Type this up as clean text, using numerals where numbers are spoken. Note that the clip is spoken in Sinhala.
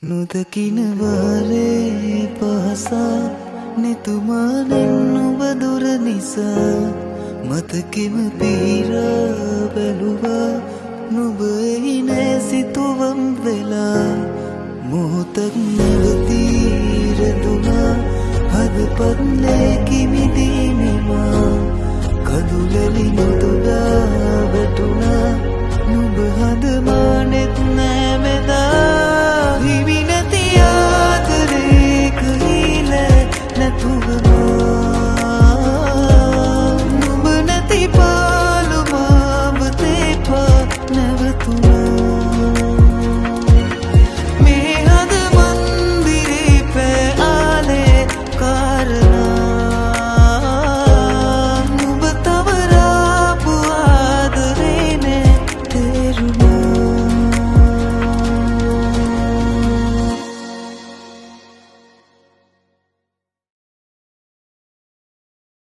නොදකින වාරේ පහසා නෙතුමානෙන් නුඹ දුර නිසා මතකෙම පීරා බැලුවා නුඹ එහි නෑ සිතුවම් වෙලා මොහොතක් නැවතීරදුනා හදපත් නෑ කිමිදීනෙමා කඳුලලි නොතුඩා වැටුණා නුඹ හඳ මානෙත් නෑ මෙදා